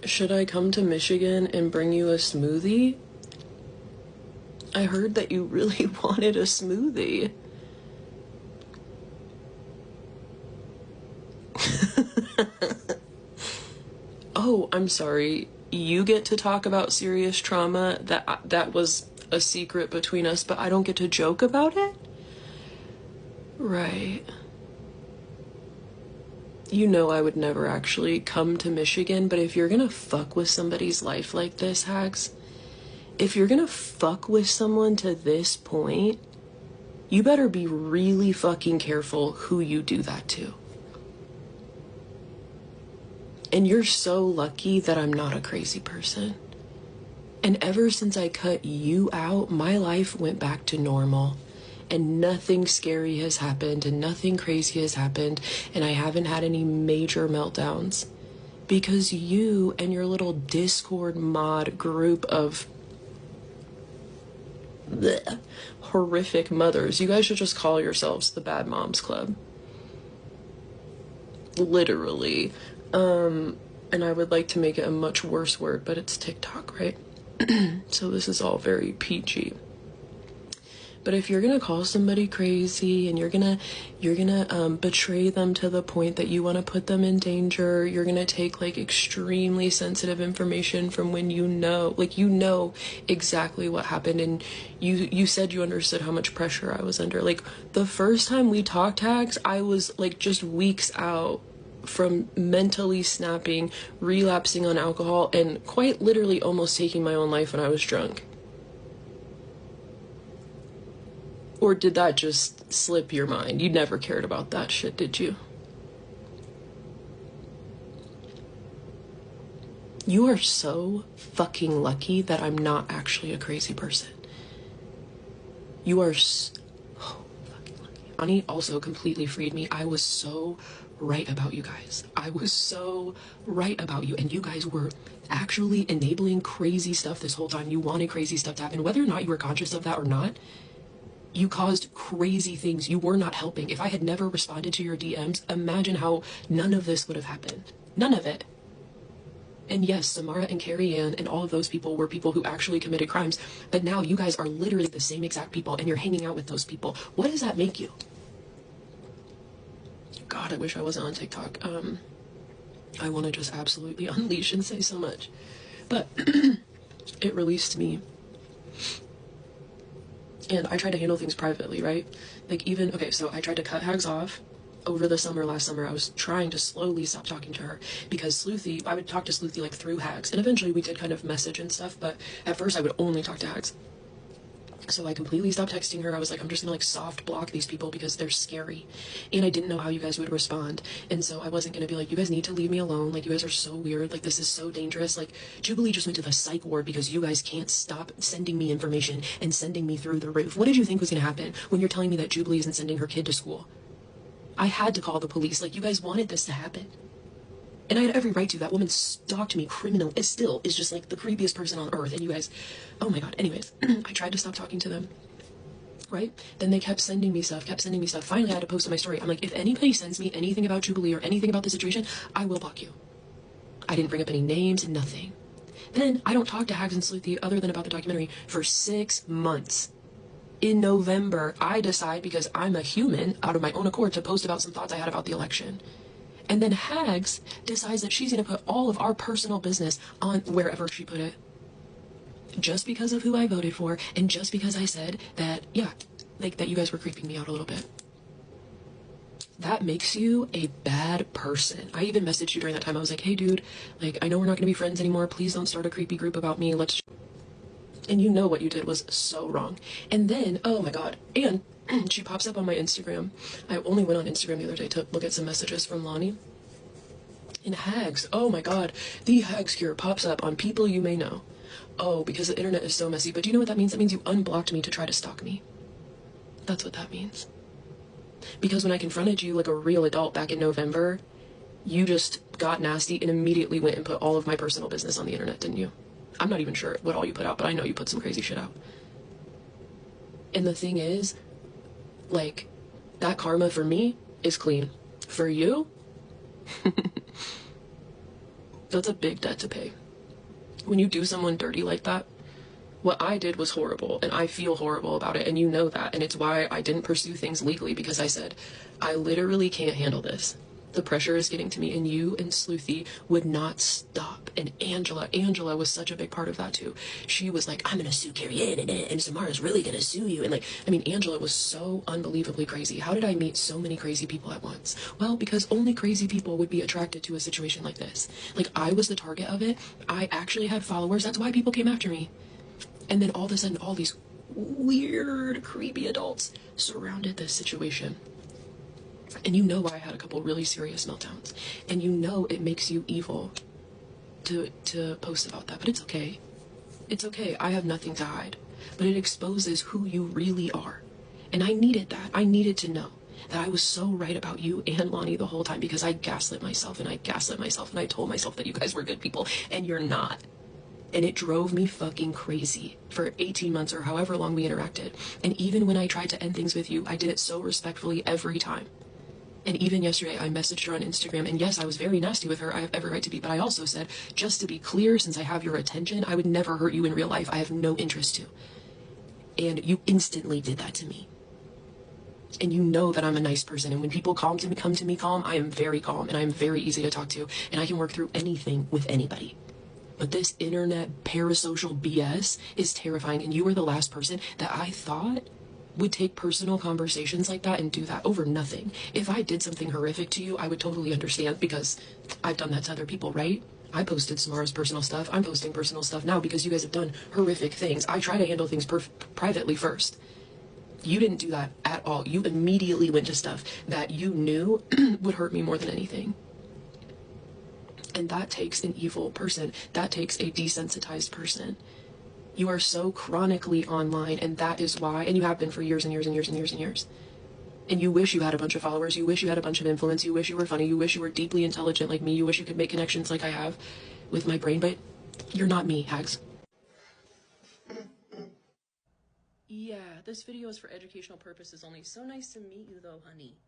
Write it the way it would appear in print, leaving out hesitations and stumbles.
Should I come to Michigan and bring you a smoothie? I heard that you really wanted a smoothie. Oh, I'm sorry. You get to talk about serious trauma that was a secret between us, but I don't get to joke about it? Right. You know I would never actually come to Michigan, but if you're gonna fuck with somebody's life like this, Hags, if you're gonna fuck with someone to this point, you better be really fucking careful who you do that to. And you're so lucky that I'm not a crazy person. And ever since I cut you out, my life went back to normal. And nothing scary has happened, and nothing crazy has happened, and I haven't had any major meltdowns. Because you and your little Discord mod group of bleh, horrific mothers, you guys should just call yourselves the Bad Moms Club. Literally. And I would like to make it a much worse word, but it's TikTok, right? So this is all very PG. But if you're gonna call somebody crazy and you're gonna betray them to the point that you want to put them in danger, you're gonna take like extremely sensitive information from when you know exactly what happened, and you said you understood how much pressure I was under. Like the first time we talked, Hags, I was like just weeks out from mentally snapping, relapsing on alcohol, and quite literally almost taking my own life when I was drunk. Or did that just slip your mind? You never cared about that shit, did you? You are so fucking lucky that I'm not actually a crazy person. You are so fucking lucky. Ani also completely freed me. I was so right about you guys. I was so right about you, and you guys were actually enabling crazy stuff this whole time. You wanted crazy stuff to happen, whether or not you were conscious of that or not. You caused crazy things. You were not helping. If I had never responded to your DMs, imagine how none of this would have happened. None of it. And yes, Samara and Carrie Ann and all of those people were people who actually committed crimes, but now you guys are literally the same exact people, and you're hanging out with those people. What does that make you? God, I wish I wasn't on TikTok. I want to just absolutely unleash and say so much. But it released me. And I tried to handle things privately, right? Like even, okay, so I tried to cut Hags off over the summer, last summer. I was trying to slowly stop talking to her because Sleuthy, I would talk to Sleuthy like through Hags. And eventually we did kind of message and stuff, but at first I would only talk to Hags. So I completely stopped texting her. I was like, I'm just gonna like soft block these people because they're scary. And I didn't know how you guys would respond. And so I wasn't gonna be like, you guys need to leave me alone. Like, you guys are so weird. Like, this is so dangerous. Like, Jubilee just went to the psych ward because you guys can't stop sending me information and sending me through the roof. What did you think was gonna happen when you're telling me that Jubilee isn't sending her kid to school? I had to call the police. Like, you guys wanted this to happen. And I had every right to. That woman stalked me criminally. It still is just like the creepiest person on earth. And you guys, oh my God. Anyways, I tried to stop talking to them. Right? Then they kept sending me stuff. Finally, I had to post on my story. I'm like, if anybody sends me anything about Jubilee or anything about the situation, I will block you. I didn't bring up any names, nothing. Then I don't talk to Hags and Sleuthy other than about the documentary for 6 months. In November, I decide, because I'm a human, out of my own accord, to post about some thoughts I had about the election. And then Hags decides that she's going to put all of our personal business on wherever she put it. Just because of who I voted for, and just because I said that, yeah, like that you guys were creeping me out a little bit. That makes you a bad person. I even messaged you during that time. I was like, hey dude, like, I know we're not going to be friends anymore. Please don't start a creepy group about me. Let's... And you know what you did was so wrong. And then, oh my God, and she pops up on my Instagram. I only went on Instagram the other day to look at some messages from Lonnie. And Hags, oh my God, the Hags cure pops up on people you may know. Oh, because the internet is so messy. But do you know what that means? That means you unblocked me to try to stalk me. That's what that means. Because when I confronted you like a real adult back in November, you just got nasty and immediately went and put all of my personal business on the internet, didn't you? I'm not even sure what all you put out, but I know you put some crazy shit out. And the thing is, like, that karma for me is clean. For you? That's a big debt to pay. When you do someone dirty like that, what I did was horrible, and I feel horrible about it, and you know that, and it's why I didn't pursue things legally, because I said, I literally can't handle this. The pressure is getting to me, and you and Sleuthy would not stop. And Angela was such a big part of that too. She was like, I'm gonna sue Carrie Ann, and Samara's really gonna sue you. And like, I mean, Angela was so unbelievably crazy. How did I meet so many crazy people at once? Well, because only crazy people would be attracted to a situation like this. Like, I was the target of it. I actually had followers. That's why people came after me. And then all of a sudden, all these weird, creepy adults surrounded this situation. And you know I had a couple really serious meltdowns. And you know it makes you evil to post about that. But it's okay. It's okay. I have nothing to hide. But it exposes who you really are. And I needed that. I needed to know that I was so right about you and Lonnie the whole time, because I gaslit myself and I told myself that you guys were good people, and you're not. And it drove me fucking crazy for 18 months or however long we interacted. And even when I tried to end things with you, I did it so respectfully every time. And even yesterday, I messaged her on Instagram, and yes, I was very nasty with her. I have every right to be, but I also said, just to be clear, since I have your attention, I would never hurt you in real life. I have no interest to. And you instantly did that to me. And you know that I'm a nice person, and when people come to me calm, I am very calm, and I am very easy to talk to, and I can work through anything with anybody. But this internet parasocial BS is terrifying, and you were the last person that I thought would take personal conversations like that and do that over nothing. If I did something horrific to you, I would totally understand, because I've done that to other people, right? I posted Samara's personal stuff. I'm posting personal stuff now because you guys have done horrific things. I try to handle things privately first. You didn't do that at all. You immediately went to stuff that you knew would hurt me more than anything. And that takes an evil person. That takes a desensitized person. You are so chronically online, and that is why, and you have been for years and years and years and years and years. And you wish you had a bunch of followers, you wish you had a bunch of influence, you wish you were funny, you wish you were deeply intelligent like me, you wish you could make connections like I have with my brain, but you're not me, Hags. Yeah, this video is for educational purposes only. So nice to meet you though, honey.